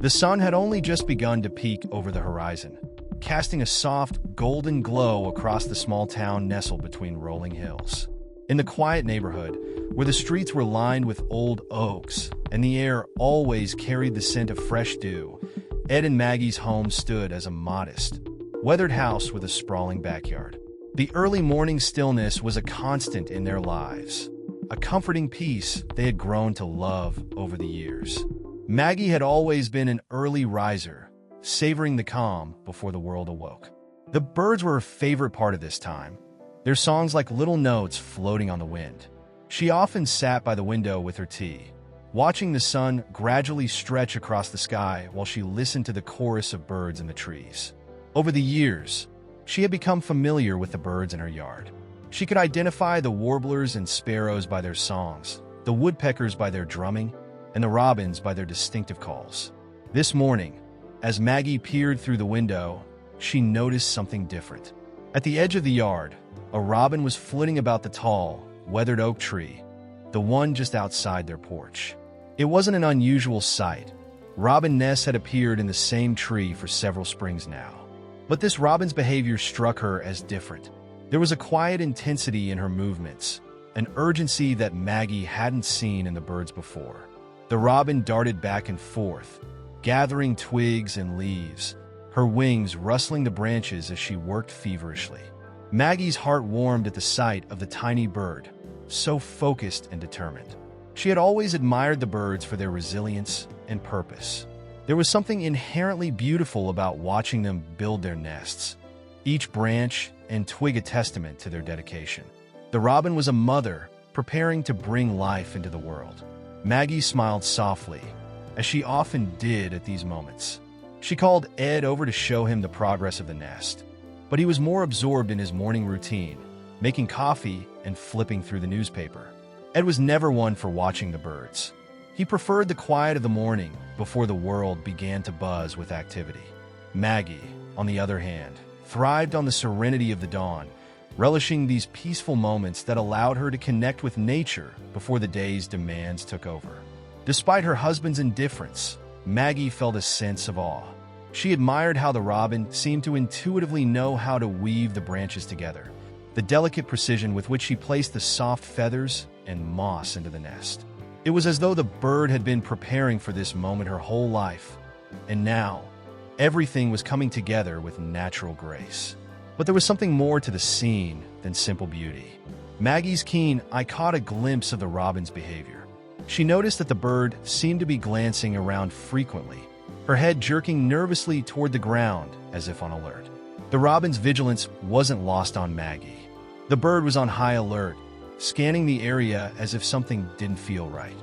The sun had only just begun to peek over the horizon, casting a soft, golden glow across the small town nestled between rolling hills. In the quiet neighborhood, where the streets were lined with old oaks and the air always carried the scent of fresh dew, Ed and Maggie's home stood as a modest, weathered house with a sprawling backyard. The early morning stillness was a constant in their lives, a comforting peace they had grown to love over the years. Maggie had always been an early riser, savoring the calm before the world awoke. The birds were her favorite part of this time, their songs like little notes floating on the wind. She often sat by the window with her tea, watching the sun gradually stretch across the sky while she listened to the chorus of birds in the trees. Over the years, she had become familiar with the birds in her yard. She could identify the warblers and sparrows by their songs, the woodpeckers by their drumming, and the robins by their distinctive calls. This morning, as Maggie peered through the window, she noticed something different. At the edge of the yard, a robin was flitting about the tall, weathered oak tree, the one just outside their porch. It wasn't an unusual sight. Robin nests had appeared in the same tree for several springs now. But this robin's behavior struck her as different. There was a quiet intensity in her movements, an urgency that Maggie hadn't seen in the birds before. The robin darted back and forth, gathering twigs and leaves, her wings rustling the branches as she worked feverishly. Maggie's heart warmed at the sight of the tiny bird, so focused and determined. She had always admired the birds for their resilience and purpose. There was something inherently beautiful about watching them build their nests, each branch and twig a testament to their dedication. The robin was a mother preparing to bring life into the world. Maggie smiled softly, as she often did at these moments. She called Ed over to show him the progress of the nest, but he was more absorbed in his morning routine, making coffee and flipping through the newspaper. Ed was never one for watching the birds. He preferred the quiet of the morning before the world began to buzz with activity. Maggie, on the other hand, thrived on the serenity of the dawn, relishing these peaceful moments that allowed her to connect with nature before the day's demands took over. Despite her husband's indifference, Maggie felt a sense of awe. She admired how the robin seemed to intuitively know how to weave the branches together, the delicate precision with which she placed the soft feathers and moss into the nest. It was as though the bird had been preparing for this moment her whole life, and now, everything was coming together with natural grace. But there was something more to the scene than simple beauty. Maggie's keen eye caught a glimpse of the robin's behavior. She noticed that the bird seemed to be glancing around frequently, her head jerking nervously toward the ground as if on alert. The robin's vigilance wasn't lost on Maggie. The bird was on high alert, scanning the area as if something didn't feel right.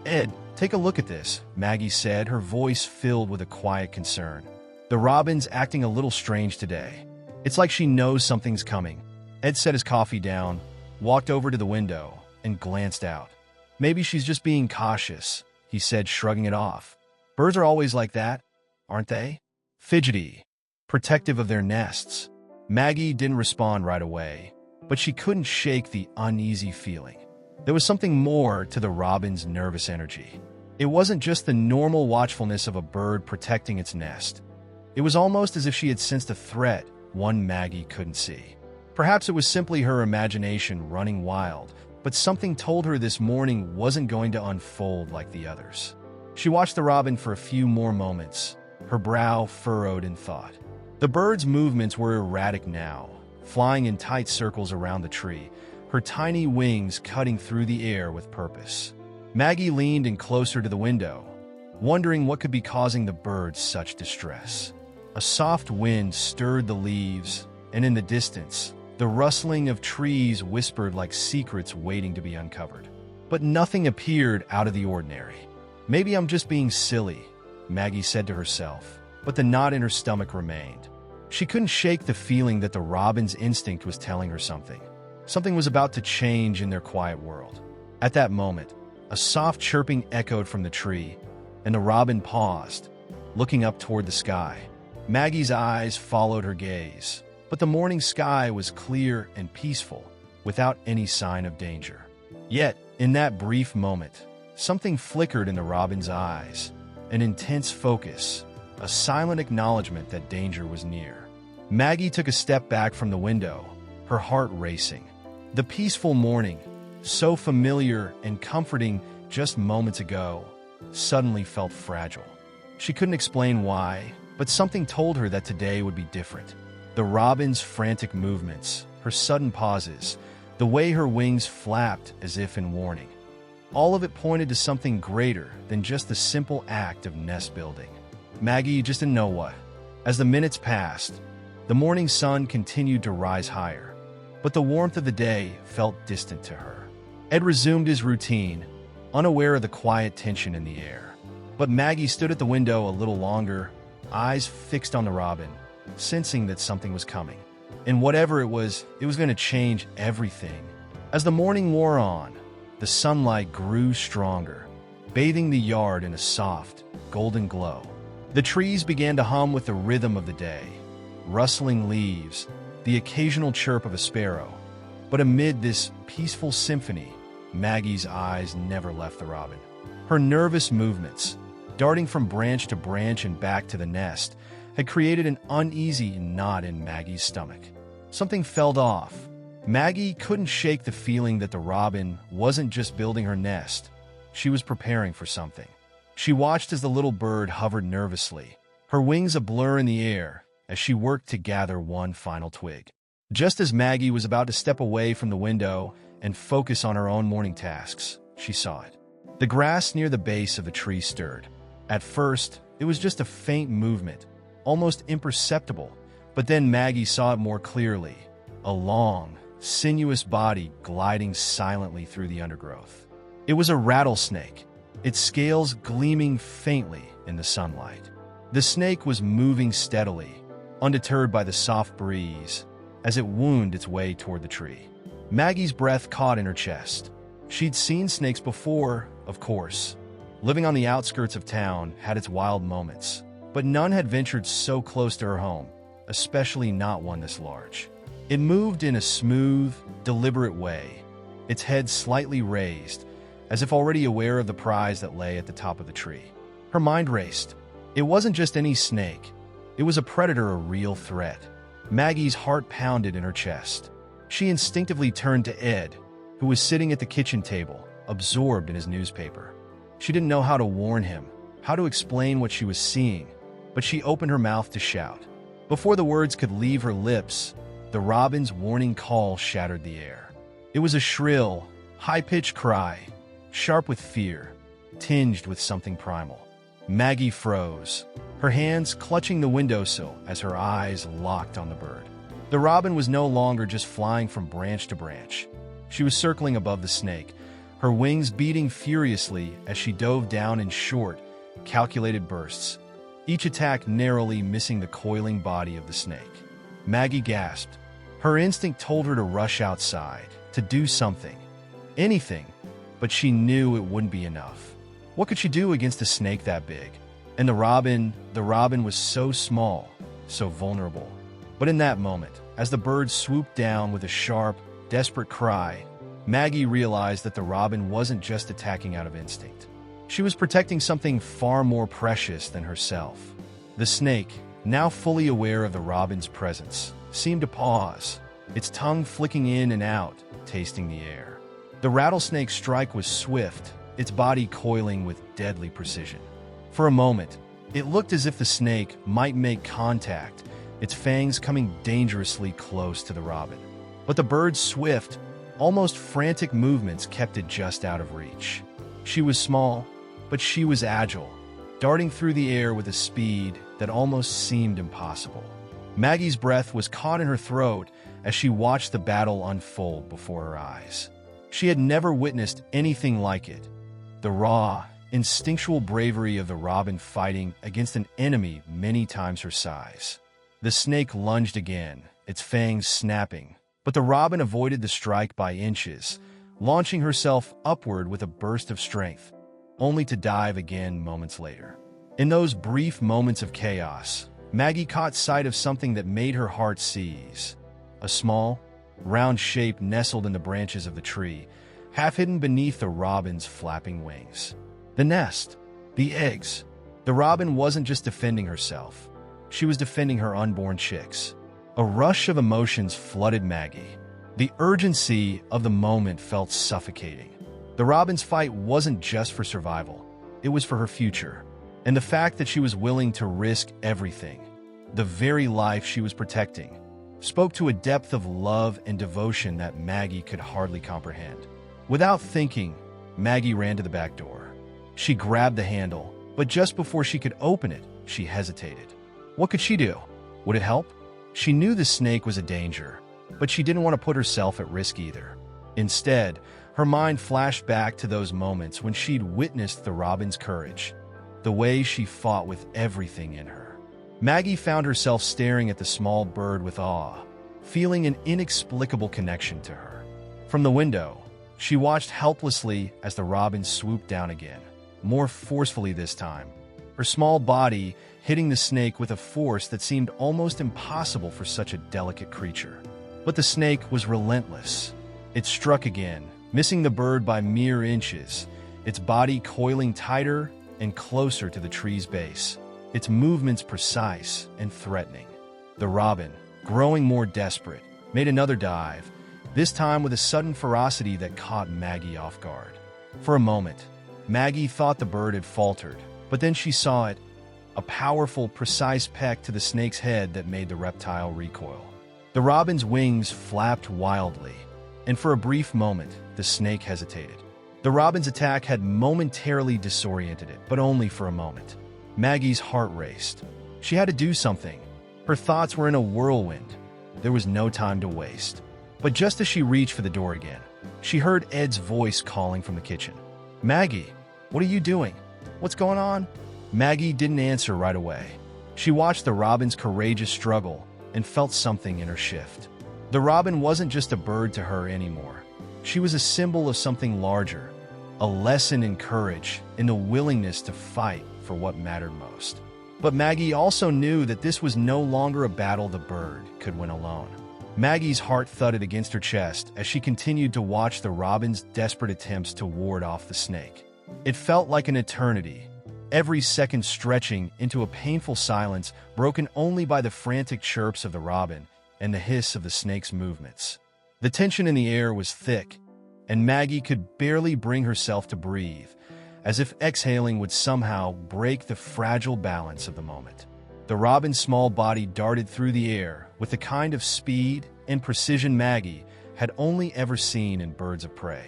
"Ed, take a look at this," Maggie said, her voice filled with a quiet concern. "The robin's acting a little strange today. It's like she knows something's coming." Ed set his coffee down, walked over to the window, and glanced out. "Maybe she's just being cautious," he said, shrugging it off. "Birds are always like that, aren't they? Fidgety, protective of their nests." Maggie didn't respond right away, but she couldn't shake the uneasy feeling. There was something more to the robin's nervous energy. It wasn't just the normal watchfulness of a bird protecting its nest. It was almost as if she had sensed a threat, one Maggie couldn't see. Perhaps it was simply her imagination running wild, but something told her this morning wasn't going to unfold like the others. She watched the robin for a few more moments, her brow furrowed in thought. The bird's movements were erratic now, flying in tight circles around the tree, her tiny wings cutting through the air with purpose. Maggie leaned in closer to the window, wondering what could be causing the birds such distress. A soft wind stirred the leaves, and in the distance, the rustling of trees whispered like secrets waiting to be uncovered. But nothing appeared out of the ordinary. "Maybe I'm just being silly," Maggie said to herself, but the knot in her stomach remained. She couldn't shake the feeling that the robin's instinct was telling her something. Something was about to change in their quiet world. At that moment, a soft chirping echoed from the tree, and the robin paused, looking up toward the sky. Maggie's eyes followed her gaze, but the morning sky was clear and peaceful, without any sign of danger. Yet, in that brief moment, something flickered in the robin's eyes, an intense focus, a silent acknowledgement that danger was near. Maggie took a step back from the window, her heart racing. The peaceful morning, so familiar and comforting just moments ago, suddenly felt fragile. She couldn't explain why, but something told her that today would be different. The robin's frantic movements, her sudden pauses, the way her wings flapped as if in warning. All of it pointed to something greater than just the simple act of nest building. Maggie just didn't know what. As the minutes passed, the morning sun continued to rise higher, but the warmth of the day felt distant to her. Ed resumed his routine, unaware of the quiet tension in the air. But Maggie stood at the window a little longer, eyes fixed on the robin, sensing that something was coming. And whatever it was going to change everything. As the morning wore on, the sunlight grew stronger, bathing the yard in a soft, golden glow. The trees began to hum with the rhythm of the day, rustling leaves, the occasional chirp of a sparrow. But amid this peaceful symphony, Maggie's eyes never left the robin. Her nervous movements, darting from branch to branch and back to the nest, had created an uneasy knot in Maggie's stomach. Something felt off. Maggie couldn't shake the feeling that the robin wasn't just building her nest. She was preparing for something. She watched as the little bird hovered nervously, her wings a blur in the air as she worked to gather one final twig. Just as Maggie was about to step away from the window and focus on her own morning tasks, she saw it. The grass near the base of the tree stirred. At first, it was just a faint movement, almost imperceptible, but then Maggie saw it more clearly, a long, sinuous body gliding silently through the undergrowth. It was a rattlesnake, its scales gleaming faintly in the sunlight. The snake was moving steadily, undeterred by the soft breeze, as it wound its way toward the tree. Maggie's breath caught in her chest. She'd seen snakes before, of course. Living on the outskirts of town had its wild moments, but none had ventured so close to her home, especially not one this large. It moved in a smooth, deliberate way, its head slightly raised, as if already aware of the prize that lay at the top of the tree. Her mind raced. It wasn't just any snake. It was a predator, a real threat. Maggie's heart pounded in her chest. She instinctively turned to Ed, who was sitting at the kitchen table, absorbed in his newspaper. She didn't know how to warn him, how to explain what she was seeing, but she opened her mouth to shout. Before the words could leave her lips, the robin's warning call shattered the air. It was a shrill, high-pitched cry, sharp with fear, tinged with something primal. Maggie froze, her hands clutching the windowsill as her eyes locked on the bird. The robin was no longer just flying from branch to branch. She was circling above the snake, her wings beating furiously as she dove down in short, calculated bursts, each attack narrowly missing the coiling body of the snake. Maggie gasped. Her instinct told her to rush outside, to do something, anything, but she knew it wouldn't be enough. What could she do against a snake that big? And the robin was so small, so vulnerable. But in that moment, as the bird swooped down with a sharp, desperate cry, Maggie realized that the robin wasn't just attacking out of instinct. She was protecting something far more precious than herself. The snake, now fully aware of the robin's presence, seemed to pause, its tongue flicking in and out, tasting the air. The rattlesnake's strike was swift, its body coiling with deadly precision. For a moment, it looked as if the snake might make contact, its fangs coming dangerously close to the robin. But the bird's swift, almost frantic movements kept it just out of reach. She was small, but she was agile, darting through the air with a speed that almost seemed impossible. Maggie's breath was caught in her throat as she watched the battle unfold before her eyes. She had never witnessed anything like it. The raw, instinctual bravery of the robin fighting against an enemy many times her size. The snake lunged again, its fangs snapping, but the robin avoided the strike by inches, launching herself upward with a burst of strength, only to dive again moments later. In those brief moments of chaos, Maggie caught sight of something that made her heart seize. A small, round shape nestled in the branches of the tree, half hidden beneath the robin's flapping wings. The nest, the eggs, The robin wasn't just defending herself. She was defending her unborn chicks. A rush of emotions flooded Maggie. The urgency of the moment felt suffocating. The robin's fight wasn't just for survival. It was for her future. And the fact that she was willing to risk everything, the very life she was protecting, spoke to a depth of love and devotion that Maggie could hardly comprehend. Without thinking, Maggie ran to the back door. She grabbed the handle, but just before she could open it, she hesitated. What could she do? Would it help? She knew the snake was a danger, but she didn't want to put herself at risk either. Instead, her mind flashed back to those moments when she'd witnessed the robin's courage, the way she fought with everything in her. Maggie found herself staring at the small bird with awe, feeling an inexplicable connection to her. From the window, she watched helplessly as the robin swooped down again, more forcefully this time, her small body hitting the snake with a force that seemed almost impossible for such a delicate creature. But the snake was relentless. It struck again, missing the bird by mere inches, its body coiling tighter and closer to the tree's base, its movements precise and threatening. The robin, growing more desperate, made another dive, this time with a sudden ferocity that caught Maggie off guard. For a moment, Maggie thought the bird had faltered, but then she saw it, a powerful, precise peck to the snake's head that made the reptile recoil. The robin's wings flapped wildly, and for a brief moment, the snake hesitated. The robin's attack had momentarily disoriented it, but only for a moment. Maggie's heart raced. She had to do something. Her thoughts were in a whirlwind. There was no time to waste. But just as she reached for the door again, she heard Ed's voice calling from the kitchen. "Maggie, what are you doing? What's going on?" Maggie didn't answer right away. She watched the robin's courageous struggle and felt something in her shift. The robin wasn't just a bird to her anymore. She was a symbol of something larger, a lesson in courage, in the willingness to fight for what mattered most. But Maggie also knew that this was no longer a battle the bird could win alone. Maggie's heart thudded against her chest as she continued to watch the robin's desperate attempts to ward off the snake. It felt like an eternity, every second stretching into a painful silence broken only by the frantic chirps of the robin and the hiss of the snake's movements. The tension in the air was thick, and Maggie could barely bring herself to breathe, as if exhaling would somehow break the fragile balance of the moment. The robin's small body darted through the air with the kind of speed and precision Maggie had only ever seen in birds of prey.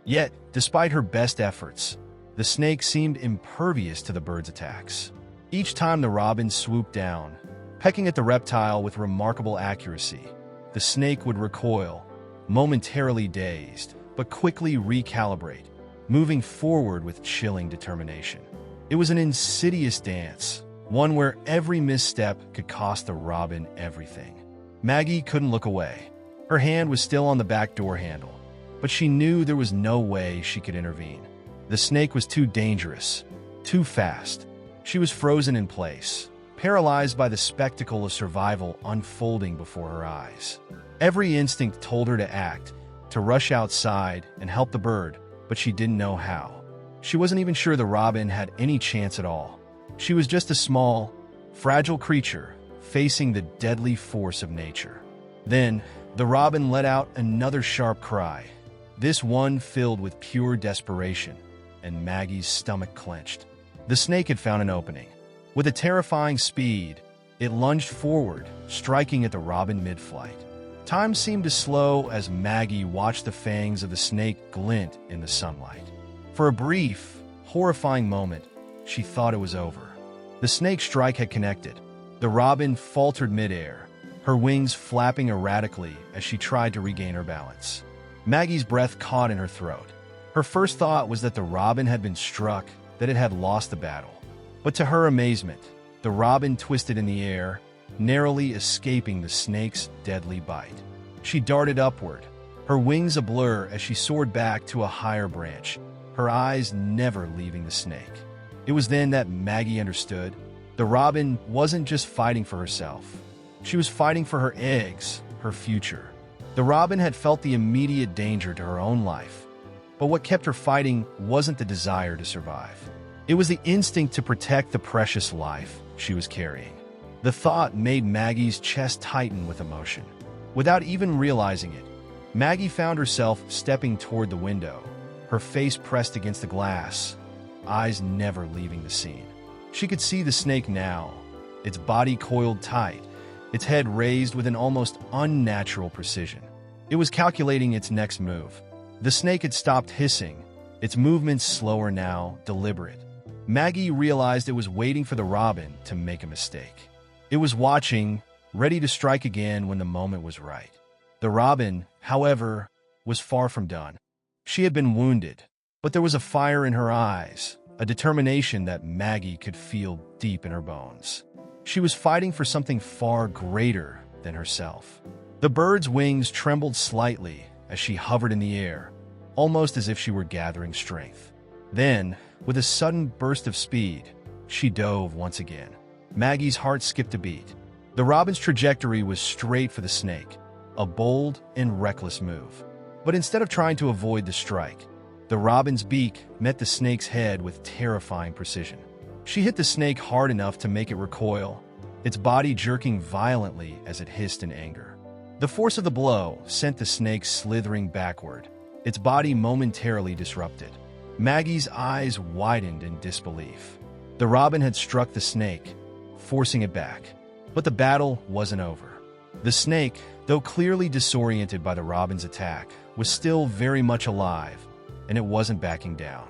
Yet, despite her best efforts, the snake seemed impervious to the bird's attacks. Each time the robin swooped down, pecking at the reptile with remarkable accuracy, the snake would recoil, momentarily dazed, but quickly recalibrate, moving forward with chilling determination. It was an insidious dance, one where every misstep could cost the robin everything. Maggie couldn't look away. Her hand was still on the back door handle, but she knew there was no way she could intervene. The snake was too dangerous, too fast. She was frozen in place, paralyzed by the spectacle of survival unfolding before her eyes. Every instinct told her to act, to rush outside and help the bird, but she didn't know how. She wasn't even sure the robin had any chance at all. She was just a small, fragile creature facing the deadly force of nature. Then, the robin let out another sharp cry, this one filled with pure desperation, and Maggie's stomach clenched. The snake had found an opening. With a terrifying speed, it lunged forward, striking at the robin mid-flight. Time seemed to slow as Maggie watched the fangs of the snake glint in the sunlight. For a brief, horrifying moment, she thought it was over. The snake's strike had connected. The robin faltered midair, her wings flapping erratically as she tried to regain her balance. Maggie's breath caught in her throat. Her first thought was that the robin had been struck, that it had lost the battle. But to her amazement, the robin twisted in the air, narrowly escaping the snake's deadly bite. She darted upward, her wings ablur as she soared back to a higher branch, her eyes never leaving the snake. It was then that Maggie understood. The robin wasn't just fighting for herself. She was fighting for her eggs, her future. The robin had felt the immediate danger to her own life, but what kept her fighting wasn't the desire to survive. It was the instinct to protect the precious life she was carrying. The thought made Maggie's chest tighten with emotion. Without even realizing it, Maggie found herself stepping toward the window, her face pressed against the glass, eyes never leaving the scene. She could see the snake now, its body coiled tight, its head raised with an almost unnatural precision. It was calculating its next move. The snake had stopped hissing, its movements slower now, deliberate. Maggie realized it was waiting for the robin to make a mistake. It was watching, ready to strike again when the moment was right. The robin, however, was far from done. She had been wounded, but there was a fire in her eyes, a determination that Maggie could feel deep in her bones. She was fighting for something far greater than herself. The bird's wings trembled slightly as she hovered in the air, almost as if she were gathering strength. Then, with a sudden burst of speed, she dove once again. Maggie's heart skipped a beat. The robin's trajectory was straight for the snake, a bold and reckless move. But instead of trying to avoid the strike, the robin's beak met the snake's head with terrifying precision. She hit the snake hard enough to make it recoil, its body jerking violently as it hissed in anger. The force of the blow sent the snake slithering backward, its body momentarily disrupted. Maggie's eyes widened in disbelief. The robin had struck the snake, forcing it back. But the battle wasn't over. The snake, though clearly disoriented by the robin's attack, was still very much alive, and it wasn't backing down.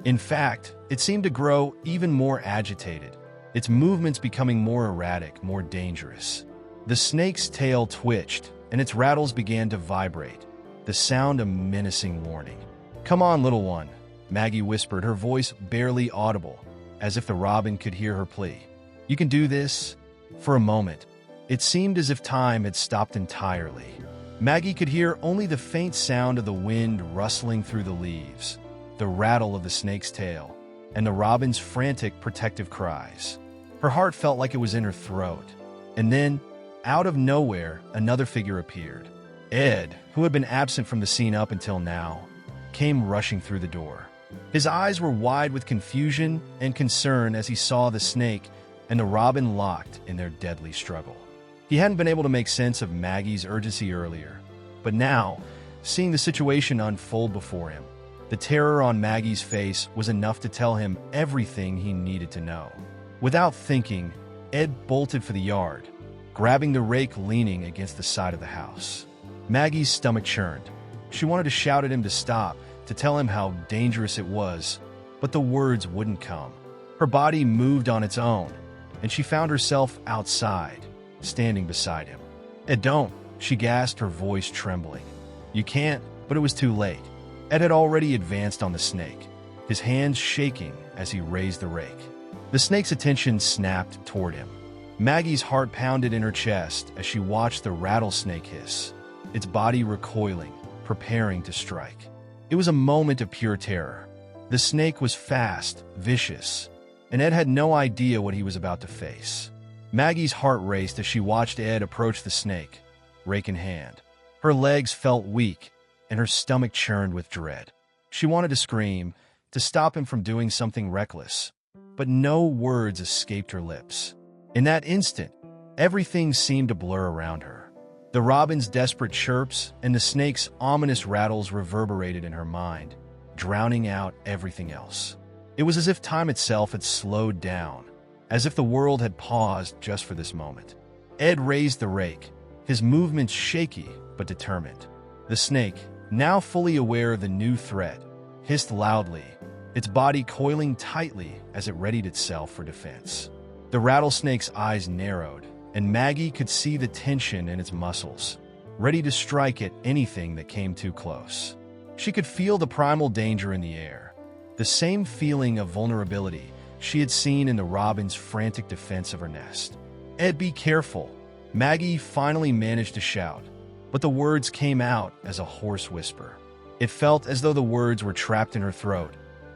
In fact, it seemed to grow even more agitated, its movements becoming more erratic, more dangerous. The snake's tail twitched, and its rattles began to vibrate, the sound a menacing warning. "Come on, little one," Maggie whispered, her voice barely audible, as if the robin could hear her plea. "You can do this." For a moment, it seemed as if time had stopped entirely. Maggie could hear only the faint sound of the wind rustling through the leaves, the rattle of the snake's tail, and the robin's frantic protective cries. Her heart felt like it was in her throat. And then, out of nowhere, another figure appeared. Ed, who had been absent from the scene up until now, came rushing through the door. His eyes were wide with confusion and concern as he saw the snake and the robin locked in their deadly struggle. He hadn't been able to make sense of Maggie's urgency earlier, but now, seeing the situation unfold before him, the terror on Maggie's face was enough to tell him everything he needed to know. Without thinking, Ed bolted for the yard, grabbing the rake leaning against the side of the house. Maggie's stomach churned. She wanted to shout at him to stop, to tell him how dangerous it was, but the words wouldn't come. Her body moved on its own, and she found herself outside, standing beside him. "Ed, don't," she gasped, her voice trembling. "You can't," but it was too late. Ed had already advanced on the snake, his hands shaking as he raised the rake. The snake's attention snapped toward him. Maggie's heart pounded in her chest as she watched the rattlesnake hiss, its body recoiling, preparing to strike. It was a moment of pure terror. The snake was fast, vicious, and Ed had no idea what he was about to face. Maggie's heart raced as she watched Ed approach the snake, rake in hand. Her legs felt weak, and her stomach churned with dread. She wanted to scream, to stop him from doing something reckless, but no words escaped her lips. In that instant, everything seemed to blur around her. The robin's desperate chirps and the snake's ominous rattles reverberated in her mind, drowning out everything else. It was as if time itself had slowed down, as if the world had paused just for this moment. Ed raised the rake, his movements shaky but determined. The snake, now fully aware of the new threat, hissed loudly, its body coiling tightly as it readied itself for defense. The rattlesnake's eyes narrowed, and Maggie could see the tension in its muscles, ready to strike at anything that came too close. She could feel the primal danger in the air, the same feeling of vulnerability she had seen in the robin's frantic defense of her nest. "Ed, be careful," Maggie finally managed to shout, but the words came out as a hoarse whisper. It felt as though the words were trapped in her throat,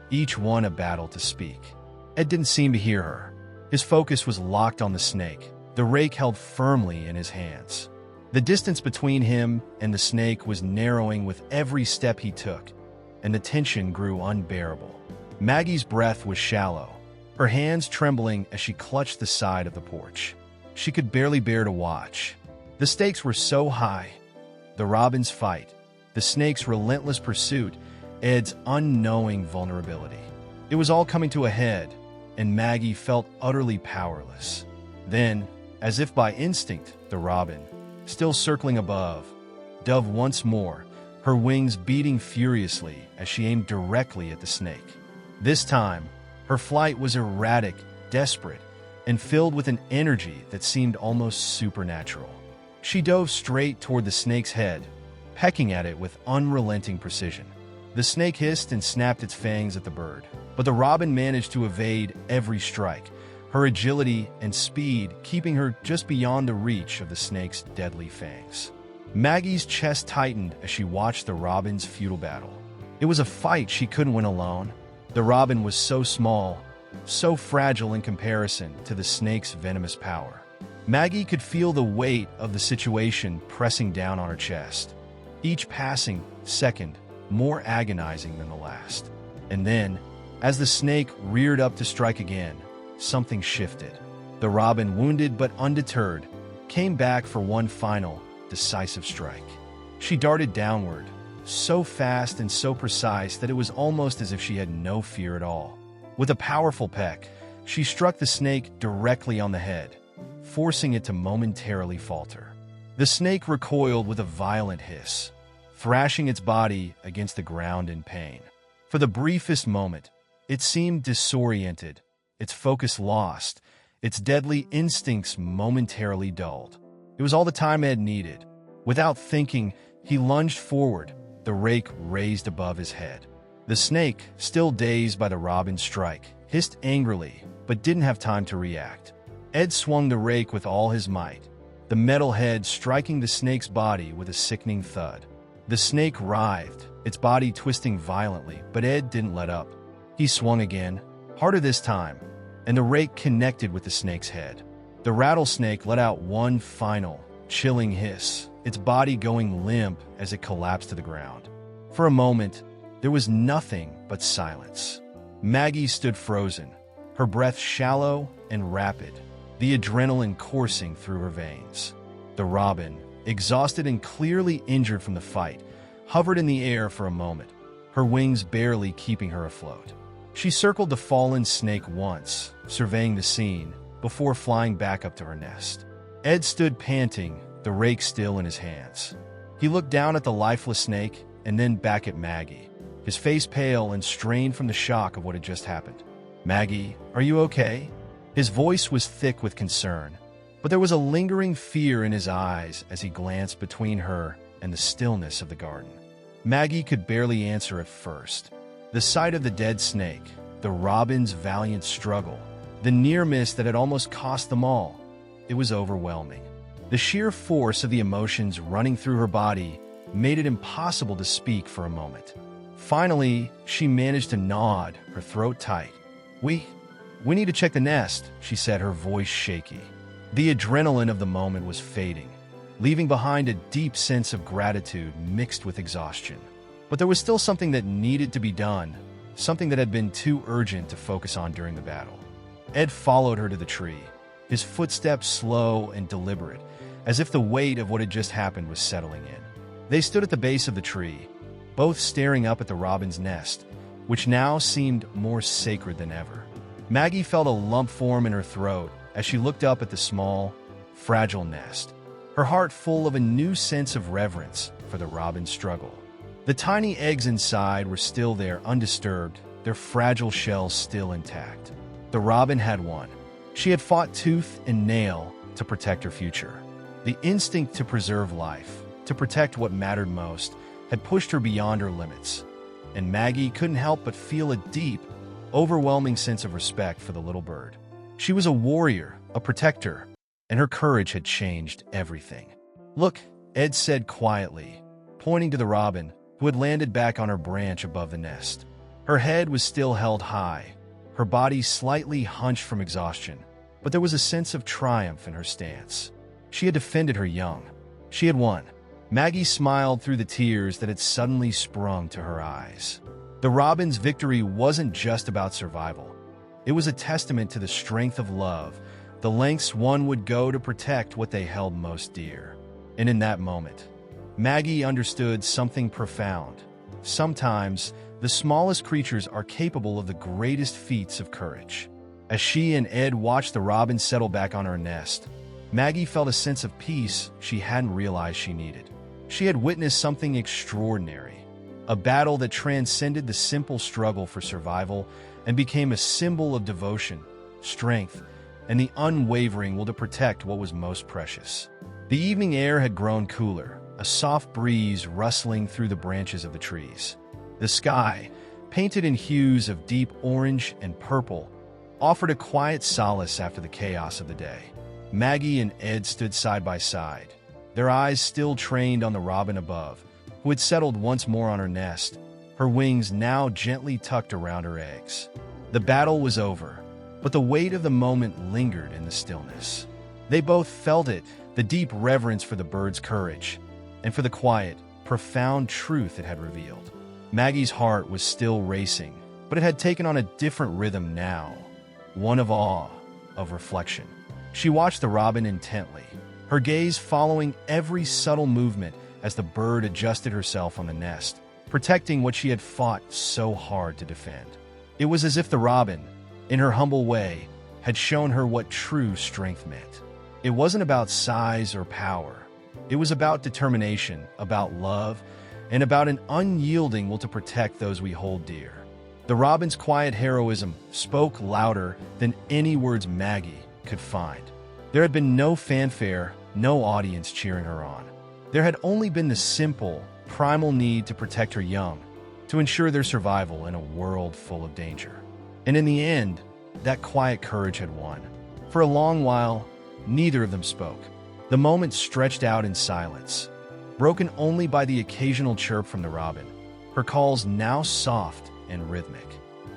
each one a battle to speak. Ed didn't seem to hear her. His focus was locked on the snake, the rake held firmly in his hands. The distance between him and the snake was narrowing with every step he took, and the tension grew unbearable. Maggie's breath was shallow, her hands trembling as she clutched the side of the porch. She could barely bear to watch. The stakes were so high. The robin's fight, the snake's relentless pursuit, Ed's unknowing vulnerability. It was all coming to a head, and Maggie felt utterly powerless. Then, as if by instinct, the robin, still circling above, dove once more, her wings beating furiously as she aimed directly at the snake. This time, her flight was erratic, desperate, and filled with an energy that seemed almost supernatural. She dove straight toward the snake's head, pecking at it with unrelenting precision. The snake hissed and snapped its fangs at the bird, but the robin managed to evade every strike, her agility and speed keeping her just beyond the reach of the snake's deadly fangs. Maggie's chest tightened as she watched the robin's futile battle. It was a fight she couldn't win alone. The robin was so small, so fragile in comparison to the snake's venomous power. Maggie could feel the weight of the situation pressing down on her chest, each passing second more agonizing than the last. And then, as the snake reared up to strike again, something shifted. The robin, wounded but undeterred, came back for one final, decisive strike. She darted downward, so fast and so precise that it was almost as if she had no fear at all. With a powerful peck, she struck the snake directly on the head, forcing it to momentarily falter. The snake recoiled with a violent hiss, thrashing its body against the ground in pain. For the briefest moment, it seemed disoriented, its focus lost, its deadly instincts momentarily dulled. It was all the time Ed needed. Without thinking, he lunged forward, the rake raised above his head. The snake, still dazed by the robin's strike, hissed angrily, but didn't have time to react. Ed swung the rake with all his might, the metal head striking the snake's body with a sickening thud. The snake writhed, its body twisting violently, but Ed didn't let up. He swung again, harder this time, and the rake connected with the snake's head. The rattlesnake let out one final, chilling hiss, its body going limp as it collapsed to the ground. For a moment, there was nothing but silence. Maggie stood frozen, her breath shallow and rapid, the adrenaline coursing through her veins. The robin, exhausted and clearly injured from the fight, hovered in the air for a moment, her wings barely keeping her afloat. She circled the fallen snake once, surveying the scene, before flying back up to her nest. Ed stood panting, the rake still in his hands. He looked down at the lifeless snake and then back at Maggie, his face pale and strained from the shock of what had just happened. "Maggie, are you okay?" His voice was thick with concern, but there was a lingering fear in his eyes as he glanced between her and the stillness of the garden. Maggie could barely answer at first. The sight of the dead snake, the robin's valiant struggle, the near miss that had almost cost them all, it was overwhelming. The sheer force of the emotions running through her body made it impossible to speak for a moment. Finally, she managed to nod, her throat tight. We need to check the nest," she said, her voice shaky. The adrenaline of the moment was fading, leaving behind a deep sense of gratitude mixed with exhaustion. But there was still something that needed to be done, something that had been too urgent to focus on during the battle. Ed followed her to the tree, his footsteps slow and deliberate, as if the weight of what had just happened was settling in. They stood at the base of the tree, both staring up at the robin's nest, which now seemed more sacred than ever. Maggie felt a lump form in her throat as she looked up at the small, fragile nest, her heart full of a new sense of reverence for the robin's struggle. The tiny eggs inside were still there, undisturbed, their fragile shells still intact. The robin had won. She had fought tooth and nail to protect her future. The instinct to preserve life, to protect what mattered most, had pushed her beyond her limits, and Maggie couldn't help but feel a deep, overwhelming sense of respect for the little bird. She was a warrior, a protector, and her courage had changed everything. "Look," Ed said quietly, pointing to the robin, who had landed back on her branch above the nest. Her head was still held high, her body slightly hunched from exhaustion, but there was a sense of triumph in her stance. She had defended her young. She had won. Maggie smiled through the tears that had suddenly sprung to her eyes. The robin's victory wasn't just about survival. It was a testament to the strength of love, the lengths one would go to protect what they held most dear. And in that moment, Maggie understood something profound. Sometimes, the smallest creatures are capable of the greatest feats of courage. As she and Ed watched the robin settle back on her nest, Maggie felt a sense of peace she hadn't realized she needed. She had witnessed something extraordinary, a battle that transcended the simple struggle for survival and became a symbol of devotion, strength, and the unwavering will to protect what was most precious. The evening air had grown cooler, a soft breeze rustling through the branches of the trees. The sky, painted in hues of deep orange and purple, offered a quiet solace after the chaos of the day. Maggie and Ed stood side by side, their eyes still trained on the robin above, who had settled once more on her nest, her wings now gently tucked around her eggs. The battle was over, but the weight of the moment lingered in the stillness. They both felt it, the deep reverence for the bird's courage, and for the quiet, profound truth it had revealed. Maggie's heart was still racing, but it had taken on a different rhythm now, one of awe, of reflection. She watched the robin intently, her gaze following every subtle movement as the bird adjusted herself on the nest, protecting what she had fought so hard to defend. It was as if the robin, in her humble way, had shown her what true strength meant. It wasn't about size or power. It was about determination, about love, and about an unyielding will to protect those we hold dear. The robin's quiet heroism spoke louder than any words Maggie could find. There had been no fanfare, no audience cheering her on. There had only been the simple, primal need to protect her young, to ensure their survival in a world full of danger. And in the end, that quiet courage had won. For a long while, neither of them spoke. The moment stretched out in silence, broken only by the occasional chirp from the robin, her calls now soft and rhythmic.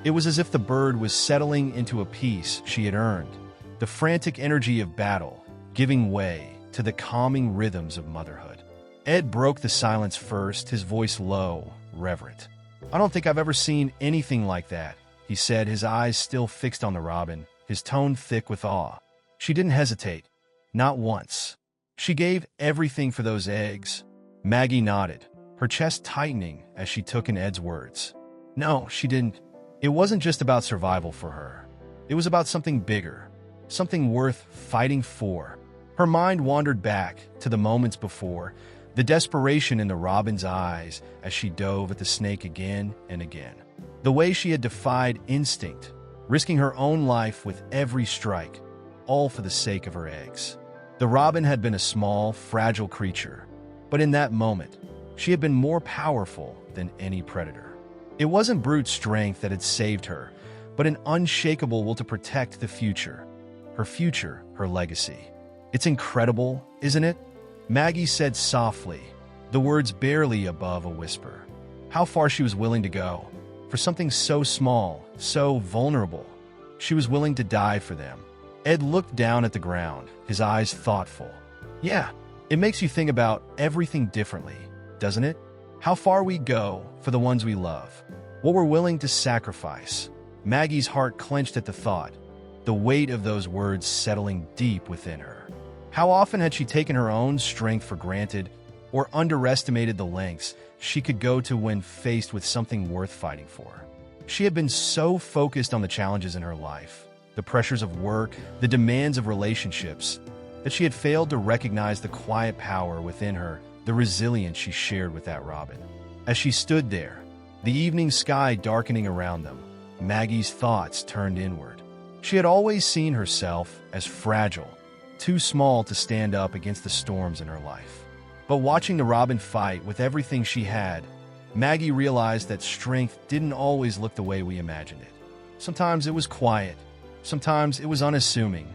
It was as if the bird was settling into a peace she had earned, the frantic energy of battle giving way to the calming rhythms of motherhood. Ed broke the silence first, his voice low, reverent. "I don't think I've ever seen anything like that," he said, his eyes still fixed on the robin, his tone thick with awe. She didn't hesitate, not once. She gave everything for those eggs. Maggie nodded, her chest tightening as she took in Ed's words. No, she didn't. It wasn't just about survival for her. It was about something bigger, something worth fighting for. Her mind wandered back to the moments before, the desperation in the robin's eyes as she dove at the snake again and again. The way she had defied instinct, risking her own life with every strike, all for the sake of her eggs. The robin had been a small, fragile creature, but in that moment, she had been more powerful than any predator. It wasn't brute strength that had saved her, but an unshakable will to protect the future, her legacy. "It's incredible, isn't it?" Maggie said softly, the words barely above a whisper. How far she was willing to go. For something so small, so vulnerable, she was willing to die for them. Ed looked down at the ground, his eyes thoughtful. "Yeah, it makes you think about everything differently, doesn't it? How far we go for the ones we love, what we're willing to sacrifice." Maggie's heart clenched at the thought, the weight of those words settling deep within her. How often had she taken her own strength for granted or underestimated the lengths she could go to when faced with something worth fighting for? She had been so focused on the challenges in her life, the pressures of work, the demands of relationships, that she had failed to recognize the quiet power within her, the resilience she shared with that robin. As she stood there, the evening sky darkening around them, Maggie's thoughts turned inward. She had always seen herself as fragile, too small to stand up against the storms in her life. But watching the robin fight with everything she had, Maggie realized that strength didn't always look the way we imagined it. Sometimes it was quiet. Sometimes it was unassuming.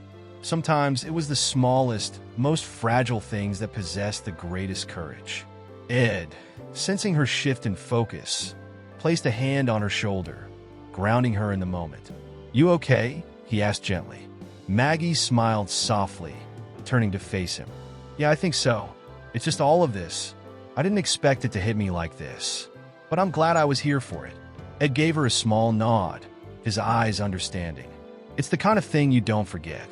Sometimes it was the smallest, most fragile things that possessed the greatest courage. Ed, sensing her shift in focus, placed a hand on her shoulder, grounding her in the moment. "You okay?" he asked gently. Maggie smiled softly, turning to face him. "Yeah, I think so. It's just all of this. I didn't expect it to hit me like this, but I'm glad I was here for it." Ed gave her a small nod, his eyes understanding. It's the kind of thing you don't forget.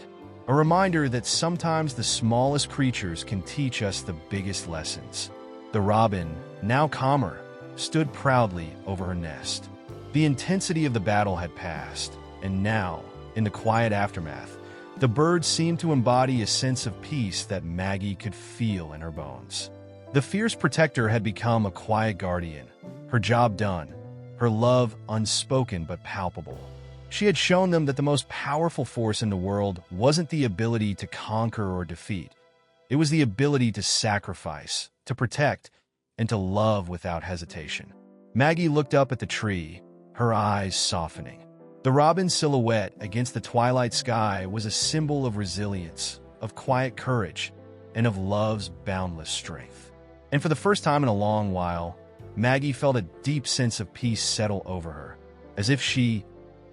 A reminder that sometimes the smallest creatures can teach us the biggest lessons. The robin, now calmer, stood proudly over her nest. The intensity of the battle had passed, and now, in the quiet aftermath, the bird seemed to embody a sense of peace that Maggie could feel in her bones. The fierce protector had become a quiet guardian, her job done, her love unspoken but palpable. She had shown them that the most powerful force in the world wasn't the ability to conquer or defeat. It was the ability to sacrifice, to protect, and to love without hesitation. Maggie looked up at the tree, her eyes softening. The robin's silhouette against the twilight sky was a symbol of resilience, of quiet courage, and of love's boundless strength. And for the first time in a long while, Maggie felt a deep sense of peace settle over her, as if she,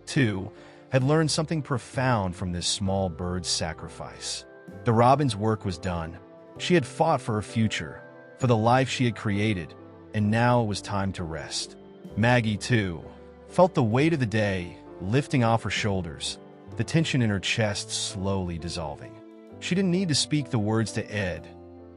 too, had learned something profound from this small bird's sacrifice. The robin's work was done. She had fought for her future, for the life she had created, and now it was time to rest. Maggie, too, felt the weight of the day lifting off her shoulders, the tension in her chest slowly dissolving. She didn't need to speak the words to Ed.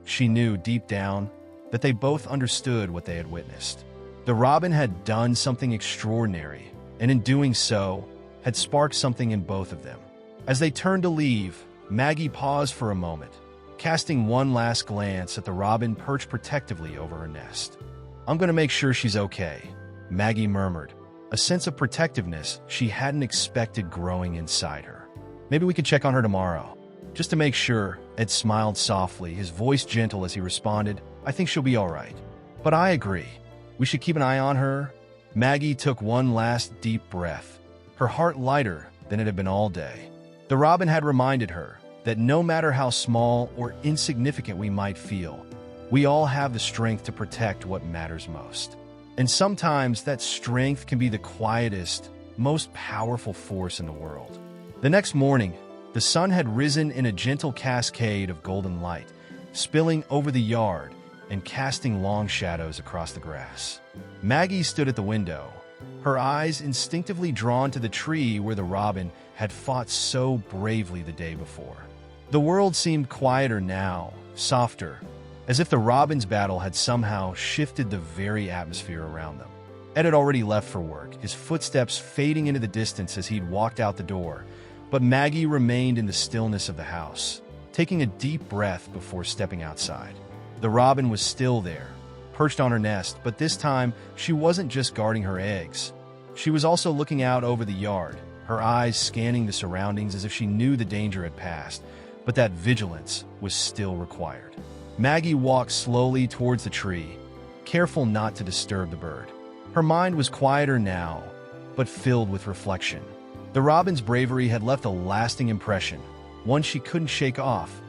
She knew deep down that they both understood what they had witnessed. The robin had done something extraordinary, and in doing so, had sparked something in both of them. As they turned to leave, Maggie paused for a moment, casting one last glance at the robin perched protectively over her nest. "I'm going to make sure she's okay," Maggie murmured, a sense of protectiveness she hadn't expected growing inside her. "Maybe we could check on her tomorrow, just to make sure." Ed smiled softly, his voice gentle as he responded, "I think she'll be all right." "But I agree. We should keep an eye on her." Maggie took one last deep breath, her heart lighter than it had been all day. The robin had reminded her that no matter how small or insignificant we might feel, we all have the strength to protect what matters most. And sometimes that strength can be the quietest, most powerful force in the world. The next morning, the sun had risen in a gentle cascade of golden light, spilling over the yard and casting long shadows across the grass. Maggie stood at the window, her eyes instinctively drawn to the tree where the robin had fought so bravely the day before. The world seemed quieter now, softer, as if the robin's battle had somehow shifted the very atmosphere around them. Ed had already left for work, his footsteps fading into the distance as he'd walked out the door, but Maggie remained in the stillness of the house, taking a deep breath before stepping outside. The robin was still there, perched on her nest, but this time she wasn't just guarding her eggs. She was also looking out over the yard, her eyes scanning the surroundings as if she knew the danger had passed, but that vigilance was still required. Maggie walked slowly towards the tree, careful not to disturb the bird. Her mind was quieter now, but filled with reflection. The robin's bravery had left a lasting impression, one she couldn't shake off,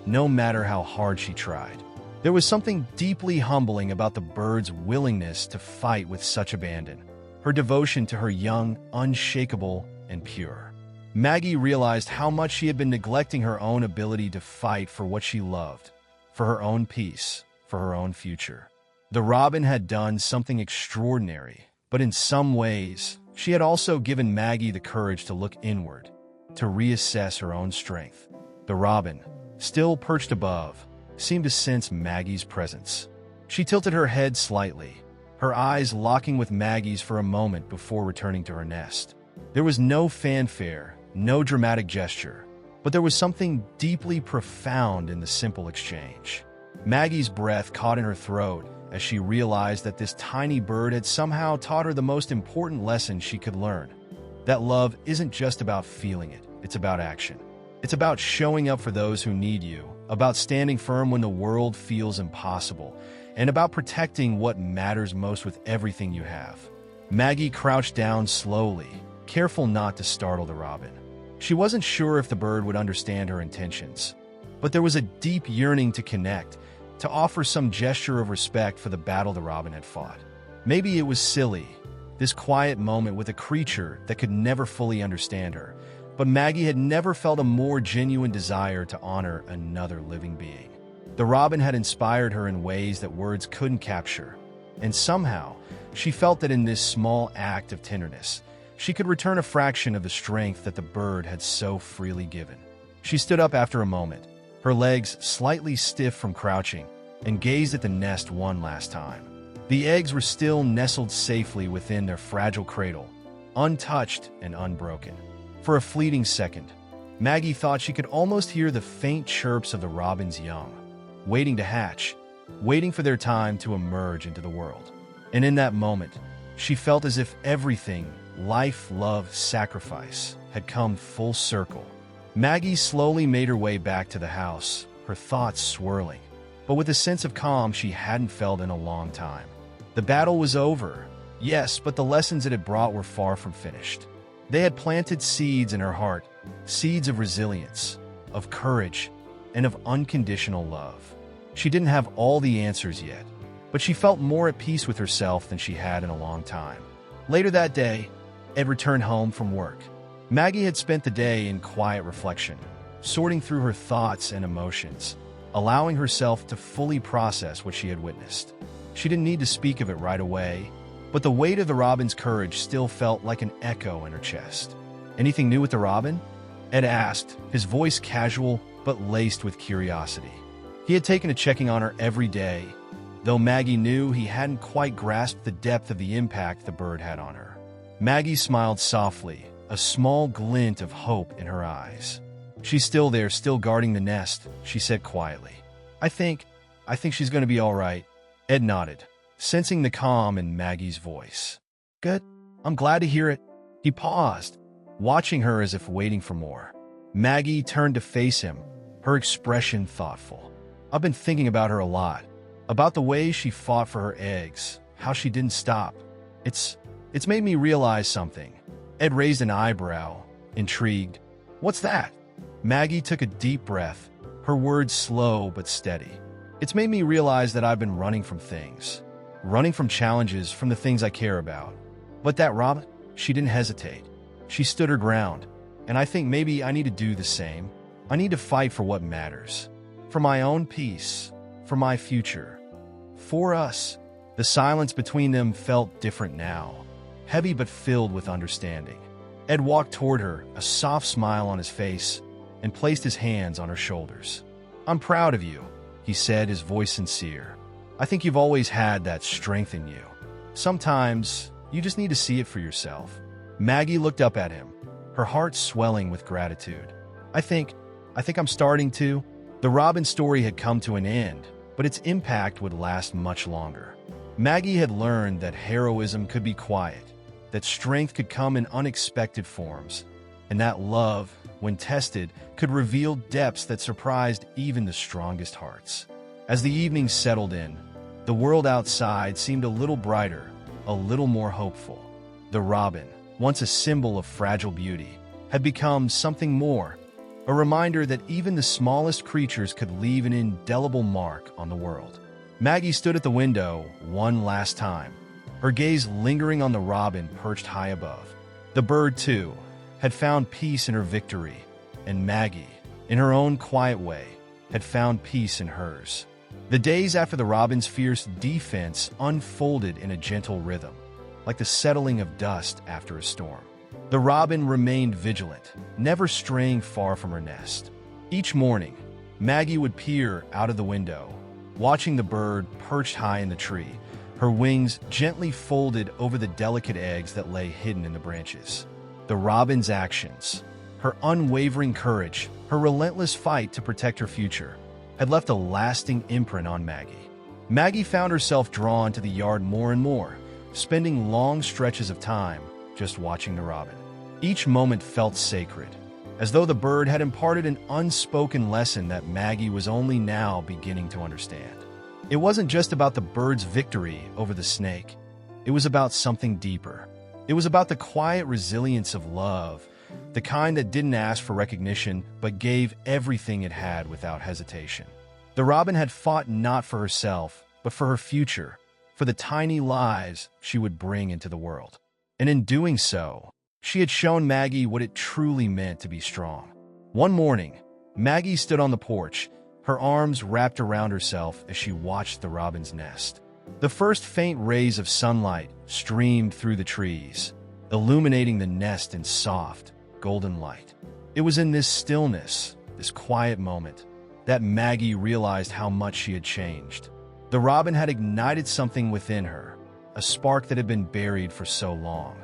no matter how hard she tried. There was something deeply humbling about the bird's willingness to fight with such abandon, her devotion to her young, unshakable, and pure. Maggie realized how much she had been neglecting her own ability to fight for what she loved, for her own peace, for her own future. The robin had done something extraordinary, but in some ways, she had also given Maggie the courage to look inward, to reassess her own strength. The robin, still perched above, seemed to sense Maggie's presence. She tilted her head slightly, her eyes locking with Maggie's for a moment before returning to her nest. There was no fanfare, no dramatic gesture, but there was something deeply profound in the simple exchange. Maggie's breath caught in her throat as she realized that this tiny bird had somehow taught her the most important lesson she could learn. That love isn't just about feeling it, it's about action. It's about showing up for those who need you, about standing firm when the world feels impossible, and about protecting what matters most with everything you have. Maggie crouched down slowly, careful not to startle the robin. She wasn't sure if the bird would understand her intentions, but there was a deep yearning to connect, to offer some gesture of respect for the battle the robin had fought. Maybe it was silly, this quiet moment with a creature that could never fully understand her, but Maggie had never felt a more genuine desire to honor another living being. The robin had inspired her in ways that words couldn't capture, and somehow, She felt that in this small act of tenderness, she could return a fraction of the strength that the bird had so freely given. She stood up after a moment, her legs slightly stiff from crouching, and gazed at the nest one last time. The eggs were still nestled safely within their fragile cradle, untouched and unbroken. For a fleeting second, Maggie thought she could almost hear the faint chirps of the robin's young, waiting to hatch, waiting for their time to emerge into the world. And in that moment, she felt as if everything, life, love, sacrifice, had come full circle. Maggie slowly made her way back to the house, her thoughts swirling, but with a sense of calm she hadn't felt in a long time. The battle was over, yes, but the lessons it had brought were far from finished. They had planted seeds in her heart, seeds of resilience, of courage, and of unconditional love. She didn't have all the answers yet, but she felt more at peace with herself than she had in a long time. Later that day, Ed returned home from work. Maggie had spent the day in quiet reflection, sorting through her thoughts and emotions, allowing herself to fully process what she had witnessed. She didn't need to speak of it right away, but the weight of the robin's courage still felt like an echo in her chest. "Anything new with the robin?" Ed asked, his voice casual but laced with curiosity. He had taken to checking on her every day, though Maggie knew he hadn't quite grasped the depth of the impact the bird had on her. Maggie smiled softly, a small glint of hope in her eyes. "She's still there, still guarding the nest," she said quietly. I think she's going to be all right." Ed nodded, sensing the calm in Maggie's voice. "Good. I'm glad to hear it." He paused, watching her as if waiting for more. Maggie turned to face him, her expression thoughtful. "I've been thinking about her a lot, about the way she fought for her eggs, how she didn't stop. It's made me realize something." Ed raised an eyebrow, intrigued. "What's that?" Maggie took a deep breath, her words slow but steady. "It's made me realize that I've been running from things. Running from challenges, from the things I care about. But that robin, she didn't hesitate. She stood her ground, and I think maybe I need to do the same. I need to fight for what matters. For my own peace, for my future. For us." The silence between them felt different now, heavy but filled with understanding. Ed walked toward her, a soft smile on his face, and placed his hands on her shoulders. "I'm proud of you," he said, his voice sincere. "I think you've always had that strength in you. Sometimes, you just need to see it for yourself." Maggie looked up at him, her heart swelling with gratitude. I think I'm starting to." The robin story had come to an end, but its impact would last much longer. Maggie had learned that heroism could be quiet, that strength could come in unexpected forms, and that love, when tested, could reveal depths that surprised even the strongest hearts. As the evening settled in, the world outside seemed a little brighter, a little more hopeful. The robin, once a symbol of fragile beauty, had become something more, a reminder that even the smallest creatures could leave an indelible mark on the world. Maggie stood at the window one last time, her gaze lingering on the robin perched high above. The bird, too, had found peace in her victory, and Maggie, in her own quiet way, had found peace in hers. The days after the robin's fierce defense unfolded in a gentle rhythm, like the settling of dust after a storm. The robin remained vigilant, never straying far from her nest. Each morning, Maggie would peer out of the window, watching the bird perched high in the tree, her wings gently folded over the delicate eggs that lay hidden in the branches. The robin's actions, her unwavering courage, her relentless fight to protect her future, had left a lasting imprint on Maggie. Maggie found herself drawn to the yard more and more, spending long stretches of time just watching the robin. Each moment felt sacred, as though the bird had imparted an unspoken lesson that Maggie was only now beginning to understand. It wasn't just about the bird's victory over the snake. It was about something deeper. It was about the quiet resilience of love, the kind that didn't ask for recognition but gave everything it had without hesitation. The robin had fought not for herself, but for her future, for the tiny lives she would bring into the world. And in doing so, she had shown Maggie what it truly meant to be strong. One morning, Maggie stood on the porch, her arms wrapped around herself as she watched the robin's nest. The first faint rays of sunlight streamed through the trees, illuminating the nest in soft, golden light. It was in this stillness, this quiet moment, that Maggie realized how much she had changed. The robin had ignited something within her, a spark that had been buried for so long.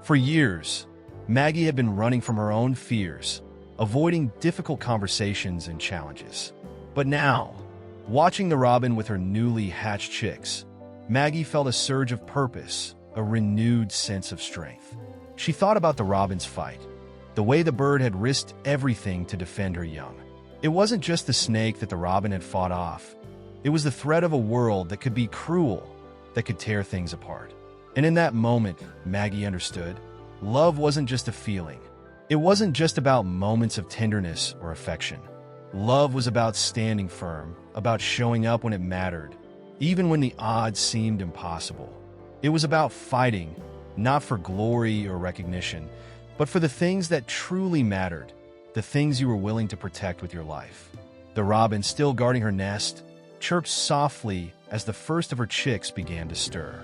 For years, Maggie had been running from her own fears, avoiding difficult conversations and challenges. But now, watching the robin with her newly hatched chicks, Maggie felt a surge of purpose, a renewed sense of strength. She thought about the robin's fight, the way the bird had risked everything to defend her young. It wasn't just the snake that the robin had fought off. It was the threat of a world that could be cruel, that could tear things apart. And in that moment, Maggie understood, love wasn't just a feeling. It wasn't just about moments of tenderness or affection. Love was about standing firm, about showing up when it mattered, even when the odds seemed impossible. It was about fighting, not for glory or recognition, but for the things that truly mattered, the things you were willing to protect with your life. The robin, still guarding her nest, chirped softly as the first of her chicks began to stir.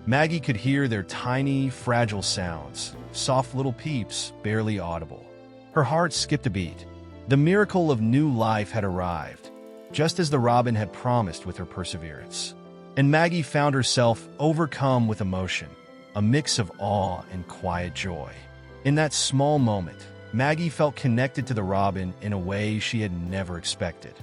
Maggie could hear their tiny, fragile sounds, soft little peeps, barely audible. Her heart skipped a beat. The miracle of new life had arrived, just as the robin had promised with her perseverance. And Maggie found herself overcome with emotion, a mix of awe and quiet joy. In that small moment, Maggie felt connected to the robin in a way she had never expected.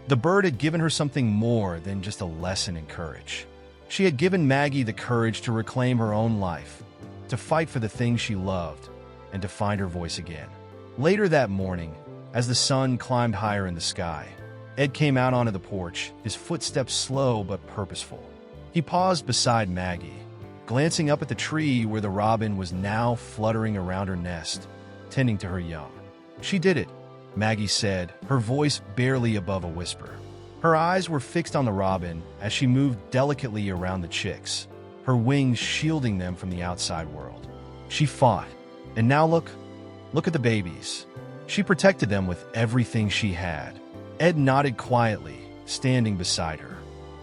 The bird had given her something more than just a lesson in courage. She had given Maggie the courage to reclaim her own life, to fight for the things she loved, and to find her voice again. Later that morning, as the sun climbed higher in the sky, Ed came out onto the porch, his footsteps slow but purposeful. He paused beside Maggie, glancing up at the tree where the robin was now fluttering around her nest, tending to her young. "She did it," Maggie said, her voice barely above a whisper. Her eyes were fixed on the robin as she moved delicately around the chicks, her wings shielding them from the outside world. She fought, and now look at the babies. She protected them with everything she had. Ed nodded quietly, standing beside her.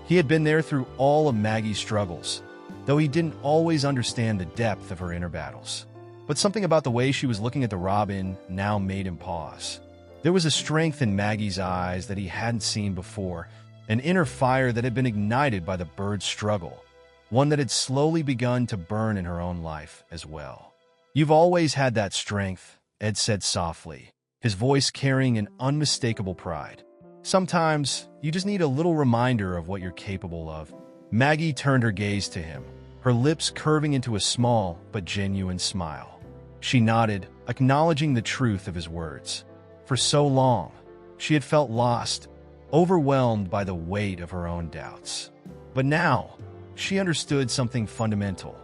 He had been there through all of Maggie's struggles, though he didn't always understand the depth of her inner battles. But something about the way she was looking at the robin now made him pause. There was a strength in Maggie's eyes that he hadn't seen before, an inner fire that had been ignited by the bird's struggle, one that had slowly begun to burn in her own life as well. "You've always had that strength," Ed said softly, his voice carrying an unmistakable pride. "Sometimes you just need a little reminder of what you're capable of." Maggie turned her gaze to him, her lips curving into a small but genuine smile. She nodded, acknowledging the truth of his words. For so long, she had felt lost, overwhelmed by the weight of her own doubts. But now, she understood something fundamental.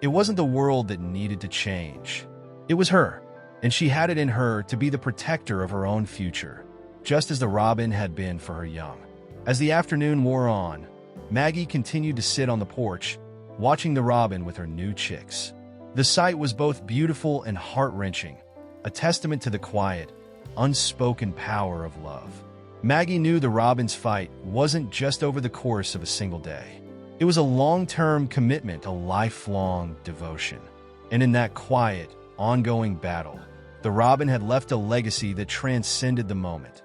It wasn't the world that needed to change. It was her, and she had it in her to be the protector of her own future, just as the robin had been for her young. As the afternoon wore on, Maggie continued to sit on the porch, watching the robin with her new chicks. The sight was both beautiful and heart-wrenching, a testament to the quiet, unspoken power of love. Maggie knew the robin's fight wasn't just over the course of a single day. It was a long-term commitment, a lifelong devotion. And in that quiet, ongoing battle, the robin had left a legacy that transcended the moment.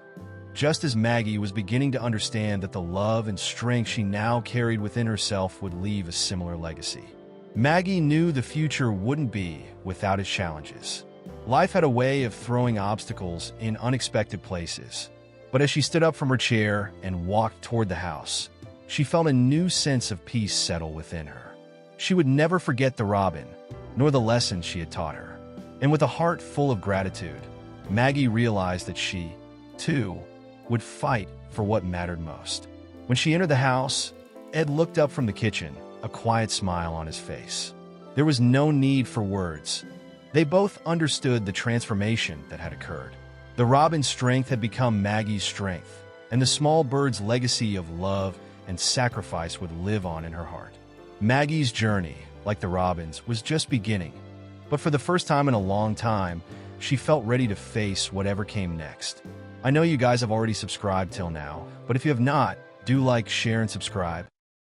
Just as Maggie was beginning to understand that the love and strength she now carried within herself would leave a similar legacy. Maggie knew the future wouldn't be without its challenges. Life had a way of throwing obstacles in unexpected places. But as she stood up from her chair and walked toward the house, she felt a new sense of peace settle within her. She would never forget the robin, nor the lessons she had taught her. And with a heart full of gratitude, Maggie realized that she, too, would fight for what mattered most. When she entered the house, Ed looked up from the kitchen, a quiet smile on his face. There was no need for words. They both understood the transformation that had occurred. The robin's strength had become Maggie's strength, and the small bird's legacy of love and sacrifice would live on in her heart. Maggie's journey, like the robin's, was just beginning, but for the first time in a long time, she felt ready to face whatever came next. I know you guys have already subscribed till now, but if you have not, do like, share, and subscribe.